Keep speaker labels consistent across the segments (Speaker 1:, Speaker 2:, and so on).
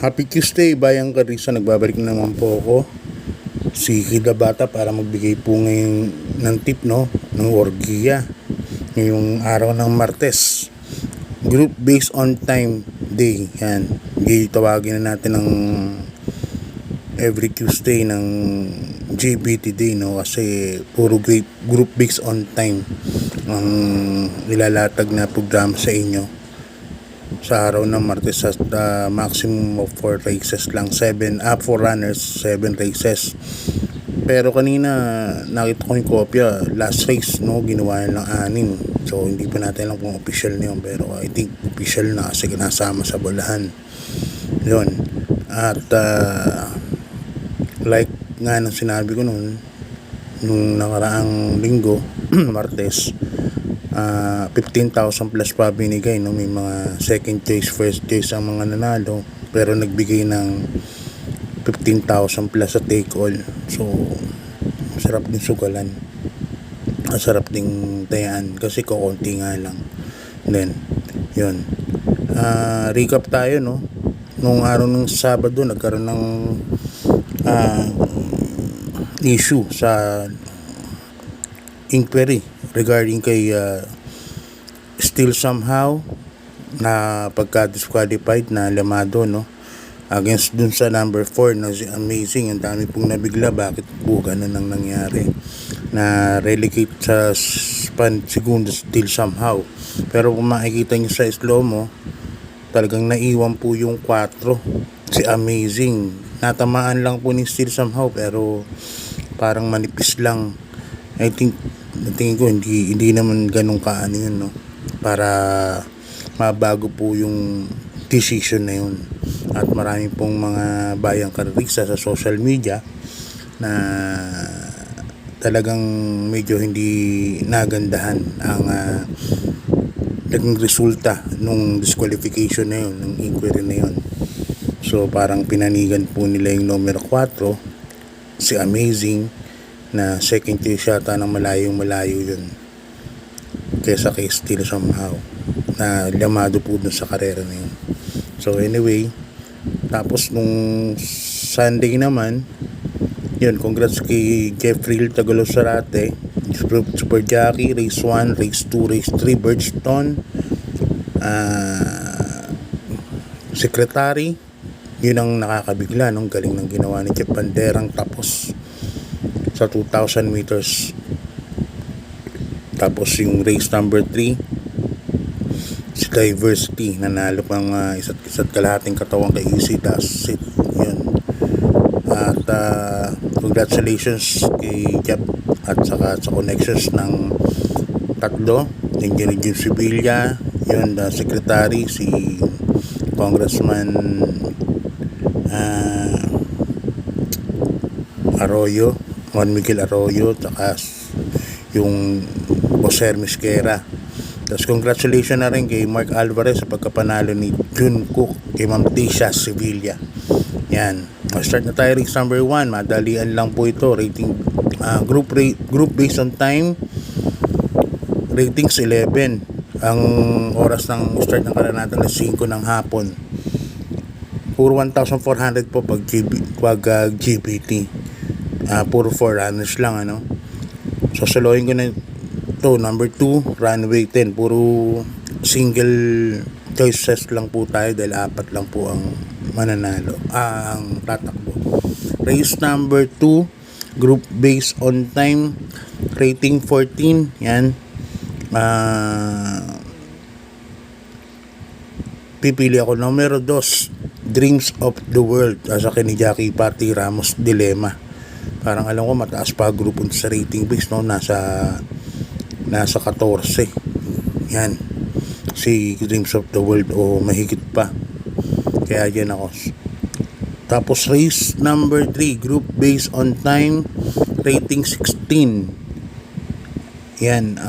Speaker 1: Happy Tuesday, Bayang Karisa. Nagbabalik na naman po ako. Si Kida Bata para magbigay po ngayon ng tip, no? Ng Orgia. Ngayong araw ng Martes. Group based on time day. Yan. Tawagin na natin ng every Tuesday ng GBT day, no? Kasi puro group based on time ang nilalatag na programa sa inyo sa araw ng Martes at maximum of 4 races lang, 4 runners, 7 races. Pero kanina nakita ko yung kopya, last race, no, ginawa lang 6. So hindi pa natin alam kung official na yun, pero I think official na kasi kinasama sa bolahan yun. At like nga nang sinabi ko nung nakaraang linggo Martes, 15,000 plus pa binigay, no? May mga second choice, first choice ang mga nanalo, pero nagbigay ng 15,000 plus sa take all. So masarap din sugalan, masarap din tayaan kasi kukunti nga lang. Then yun, recap tayo, no? Nung araw ng Sabado nagkaroon ng issue sa inquiry regarding kay Still Somehow na pagka-disqualified na Lamado, no, against dun sa number 4 na si Amazing. Ang dami pong nabigla, bakit po ganun ang nangyari, na relegate sa segundo Still Somehow. Pero kung makikita nyo sa slow mo, talagang naiwan po yung 4, si Amazing. Natamaan lang po ni Still Somehow pero parang manipis lang. I think, tingin ko hindi naman ganun kaano yun, no, para mabago po yung decision na yun. At marami pong mga bayang kariksa sa social media na talagang medyo hindi nagandahan ang naging resulta nung disqualification na yun, ng inquiry na yun. So parang pinanigan po nila yung numero 4, si Amazing, na second choice yata ng malayo yun kesa kay Still Somehow na Lamado po dun sa karera na yun. So anyway, tapos nung Sunday naman yun, congrats kay Jeffrey Tagalog-Sarate, Super Jockey, race 1, race 2, race 3, Birdstone, Secretary. Yun ang nakakabigla, nung galing ng ginawa ni Jeff Banderang tapos sa 2,000 meters. Tapos yung race number 3, si Diversity, nanalo pang isa't kalahating katawan kay Easy Das It. Yun. At congratulations kay Jeff at saka sa connections ng tatlo, yung Jim Sevilla, yun, the secretary, si Congressman Arroyo, Juan Miguel Arroyo, saka yung Jose Misquera. Tapos congratulations na rin kay Mark Alvarez sa pagkapanalo ni June Cook kay Ma'am Tisha Sevilla. Yan. Start na tayo, race number 1. Madalian lang po ito. Rating group based on time. Ratings 11. Ang oras ng start ng karera natin na 5 ng hapon. Puro 1,400 po pag GBT. Puro 4 runners lang, ano. So saloyin ko na ito, number 2, runway 10. Puro single choices lang po tayo dahil 4 lang po ang mananalo, ang tatakbo. Race number 2, group based on time, rating 14. Yan. Pipili ako numero 2, Dreams of the World, sa akin ni Jackie Pati Ramos Dilema. Parang alam ko mataas pa grupo sa rating base, no, nasa 14. Yan, si Dreams of the World, o mahigit pa, kaya yan ako. Tapos race number 3, group based on time, rating 16. Yan.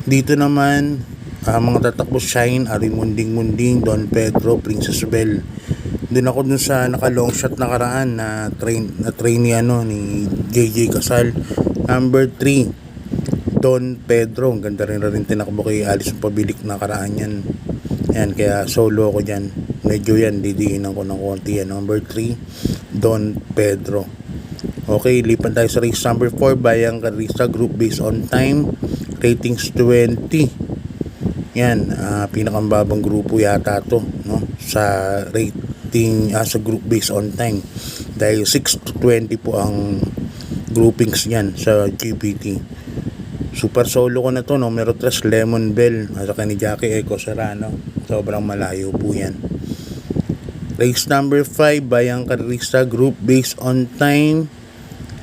Speaker 1: Dito naman mga tatakbo: Shine, Ari Munding, Don Pedro, Princess Belle. Doon ako dun sa naka-long shot nakaraan na train ni JJ Casal. Number 3, Don Pedro. Ang ganda rin tinakbo kay Alison Pabilik nakaraan yan. Yan, kaya solo ko dyan. medyo yan, didiinan ko ng konti yan. Number 3, Don Pedro. Okay, lipan tayo sa race number 4, Bayang Carista, group based on time, ratings 20. Yan, pinakambabang grupo yata to, no? Sa rating, sa group based on time. Dahil 6 to 20 po ang groupings niyan sa GPT. Super solo ko na to, numero 3, Lemon Bell, at saka ni Jackie Eco Serrano. Sobrang malayo po yan. Race number 5, Bayang Carista, group based on time,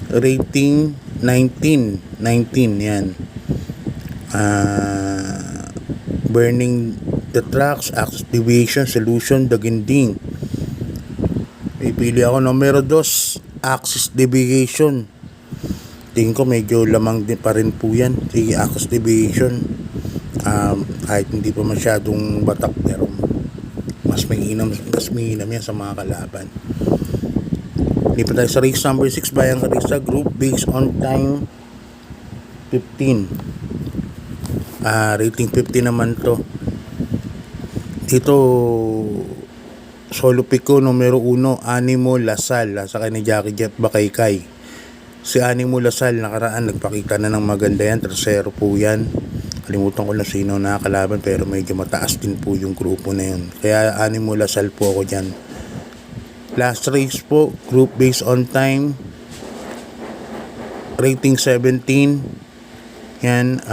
Speaker 1: rating 19 yan. Burning the Tracks, Access Deviation Solution, Daginding. Pipili ako numero 2, Access Deviation. Tingin ko medyo lamang din pa rin po yan. Sige, Access Deviation. Kahit hindi pa masyadong batak, pero mas mainam yan sa mga kalaban. Lipat tayo sa race number 6, Bayang Carista, group based on time 15. Rating 50 naman to. Dito solo pick ko numero 1, Animo Lasal, sa kanya Jackie Jeff Bakaykay. Si Animo Lasal nakaraan nagpakita na ng maganda yan, tercero po yan. Kalimutan ko na sino nakakalaban, pero medyo mataas din po yung grupo na yun. Kaya Animo Lasal po ako dyan. Last race po, group based on time, rating 17. Yan,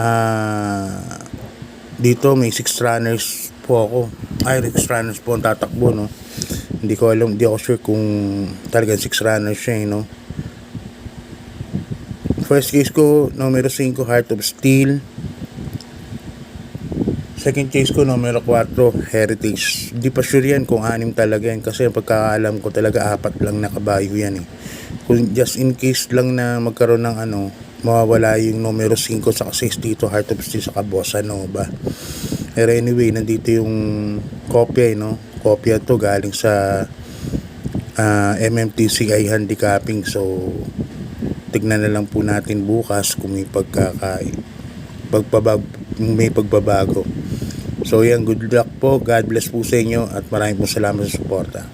Speaker 1: dito may 6 runners po ako. 6 runners po ang tatakbo, no? Hindi ko alam, hindi ako sure kung talagang 6 runners siya, no? First case ko, numero 5, Heart of Steel. Second case ko, numero 4, Heritage. Hindi pa sure yan kung 6 talaga yan, kasi pagkakaalam ko talaga 4 lang na kabayo yan, eh. Kung just in case lang na magkaroon ng mawawala yung numero 5 sa 6 dito, Heart of Steel sa Bossa Nova. Pero anyway, nandito yung kopya, no? Kopya to galing sa MMTCI handicapping. So tignan na lang po natin bukas kung may pagbabago. So yan, good luck po, God bless po sa inyo, at maraming po salamat sa suporta.